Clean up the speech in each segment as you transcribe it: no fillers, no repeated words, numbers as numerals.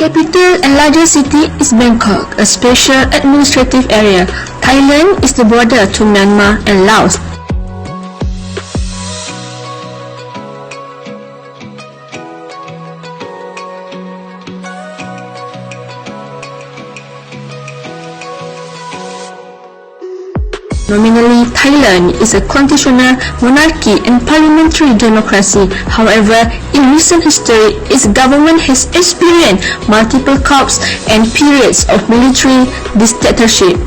Capital and largest city is Bangkok, a special administrative area. Thailand is the border to Myanmar and Laos. Nominally, Thailand is a constitutional monarchy and parliamentary democracy. However, in recent history, its government has experienced multiple coups and periods of military dictatorship.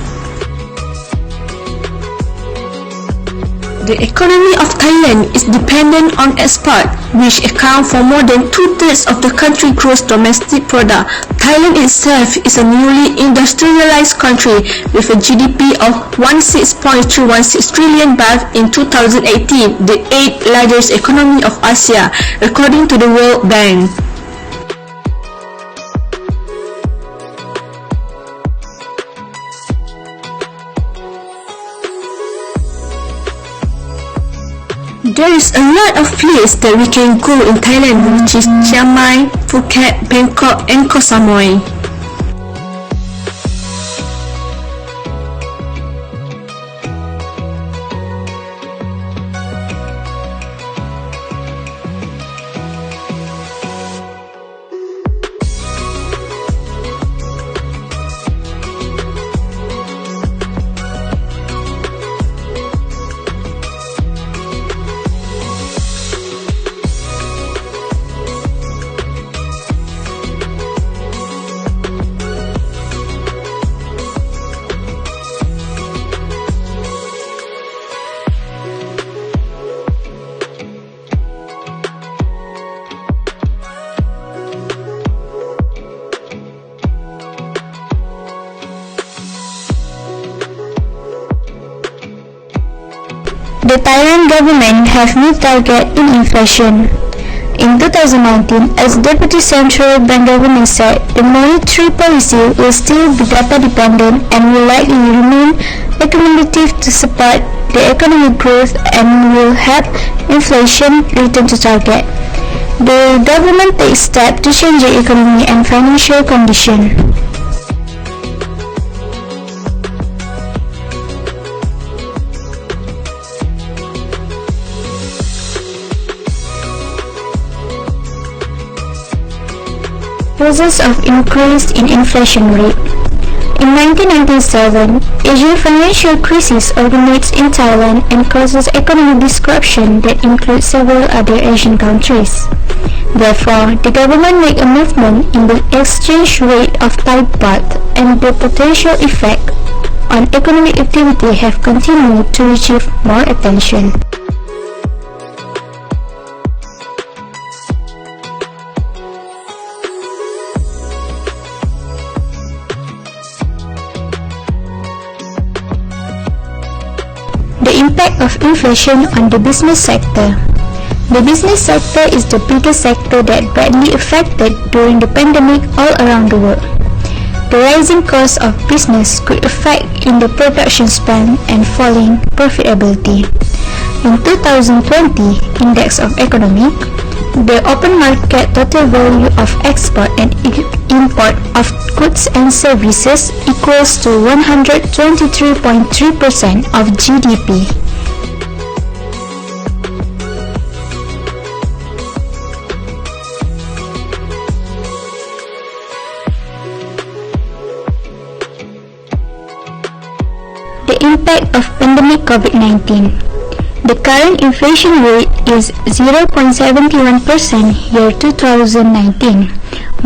The economy of Thailand is dependent on export, which account for more than two-thirds of the country's gross domestic product. Thailand itself is a newly industrialized country with a GDP of 16.316 trillion baht in 2018, the 8th largest economy of Asia, according to the World Bank. There is a lot of places that we can go in Thailand, which is Chiang Mai, Phuket, Bangkok and Koh Samui. The Thailand government have new target in inflation. In 2019, as Deputy Central Bank Governor said, the monetary policy will still be data dependent and will likely remain accommodative to support the economic growth and will help inflation return to target. The government takes steps to change the economy and financial condition. Causes of increase in inflation rate. In 1997, Asian financial crisis originates in Thailand and causes economic disruption that includes several other Asian countries. Therefore, the government made a movement in the exchange rate of Thai baht, and the potential effect on economic activity have continued to receive more attention. The impact of inflation on the business sector. The business sector is the biggest sector that badly affected during the pandemic all around the world. The rising cost of business could affect in the production spend and falling profitability. In 2020 Index of Economy, the open market total value of export and import of goods and services equals to 123.3% of GDP. The impact of pandemic COVID-19. The current inflation rate is 0.71% year 2019.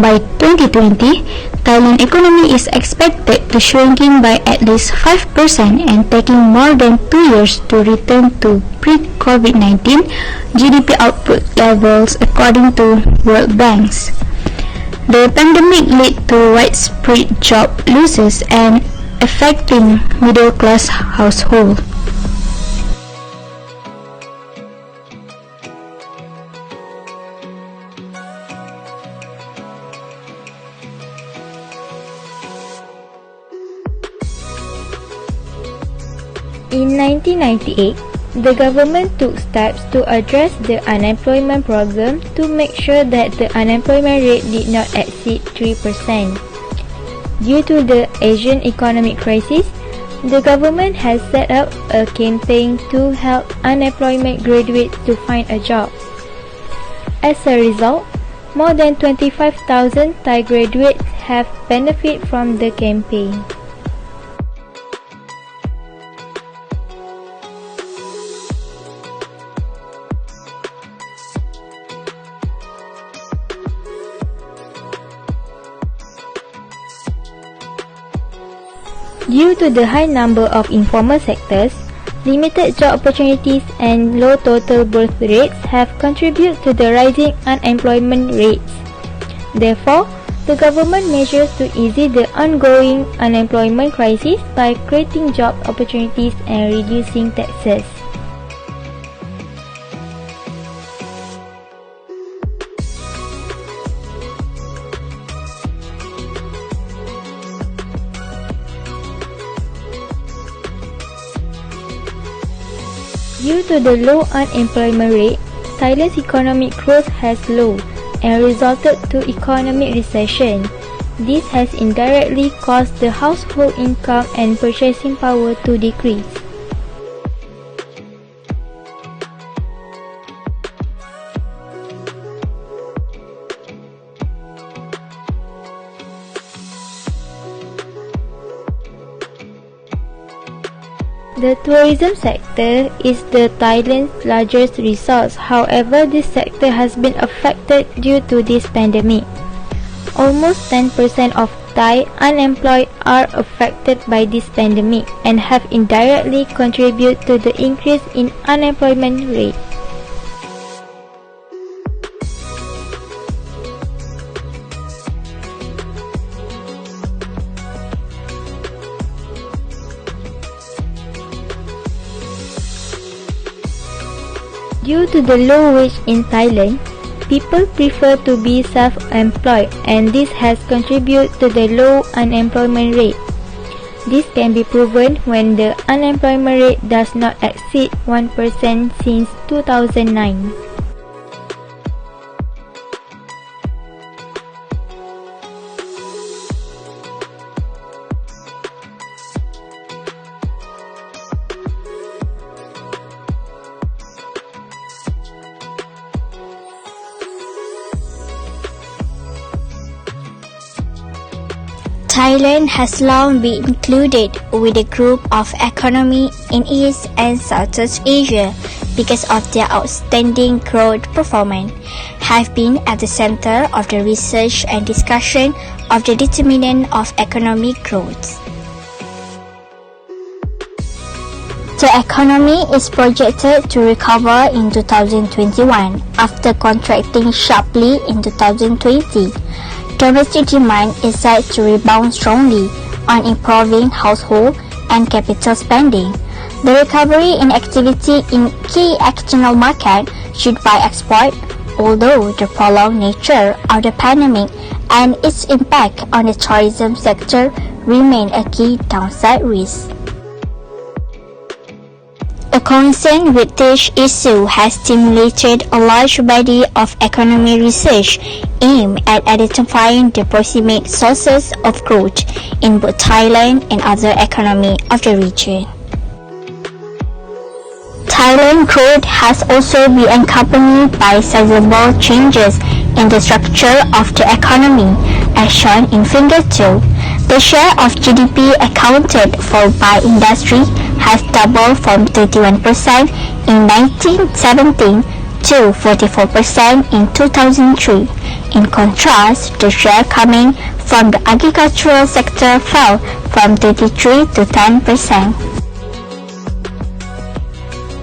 By 2020, Thailand economy is expected to shrinking by at least 5% and taking more than 2 years to return to pre-COVID-19 GDP output levels according to World Banks. The pandemic led to widespread job losses and affecting middle-class households. In 1998, The government took steps to address the unemployment problem to make sure that the unemployment rate did not exceed 3%. Due to the Asian economic crisis, the government has set up a campaign to help unemployment graduates to find a job. As a result, more than 25,000 Thai graduates have benefited from the campaign. Due to the high number of informal sectors, limited job opportunities and low total birth rates have contributed to the rising unemployment rates. Therefore, the government measures to ease the ongoing unemployment crisis by creating job opportunities and reducing taxes. Due to the low unemployment rate, Thailand's economic growth has slowed and resulted to economic recession. This has indirectly caused the household income and purchasing power to decrease. The tourism sector is the Thailand's largest resource. However, this sector has been affected due to this pandemic. Almost 10% of Thai unemployed are affected by this pandemic and have indirectly contributed to the increase in unemployment rate. Due to the low wage in Thailand, people prefer to be self-employed, and this has contributed to the low unemployment rate. This can be proven when the unemployment rate does not exceed 1% since 2009. Thailand has long been included with a group of economies in East and Southeast Asia because of their outstanding growth performance, have been at the center of the research and discussion of the determinant of economic growth. The economy is projected to recover in 2021 after contracting sharply in 2020. Domestic demand is set to rebound strongly on improving household and capital spending. The recovery in activity in key external markets should by export, although the prolonged nature of the pandemic and its impact on the tourism sector remain a key downside risk. A concern with this issue has stimulated a large body of economic research aimed at identifying the proximate sources of growth in both Thailand and other economies of the region. Thailand's growth has also been accompanied by sizable changes in the structure of the economy, as shown in Figure 2. The share of GDP accounted for by industry has doubled from 31% in 1917 to 44% in 2003. In contrast, the share coming from the agricultural sector fell from 33 to 10%.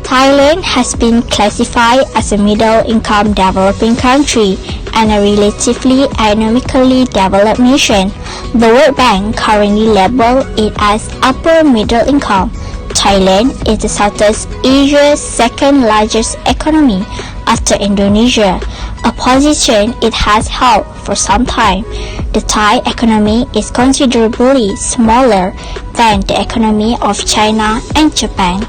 Thailand has been classified as a middle-income developing country and a relatively economically developed nation. The World Bank currently labels it as upper middle income. Thailand is the Southeast Asia's second largest economy after Indonesia, a position it has held for some time. The Thai economy is considerably smaller than the economy of China and Japan.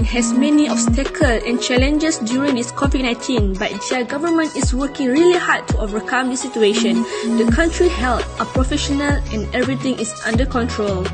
has many obstacles and challenges during this COVID-19, but their government is working really hard to overcome the situation. The country health are professional and everything is under control.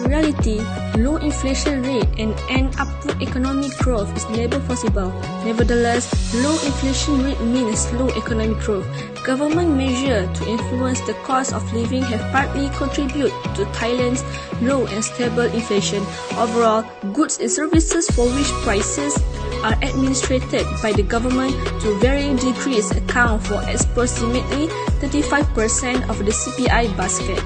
In reality, low inflation rate and an upward economic growth is never possible. Nevertheless, low inflation rate means slow economic growth. Government measures to influence the cost of living have partly contributed to Thailand's low and stable inflation. Overall, goods and services for which prices are administered by the government to varying degrees account for approximately 35% of the CPI basket.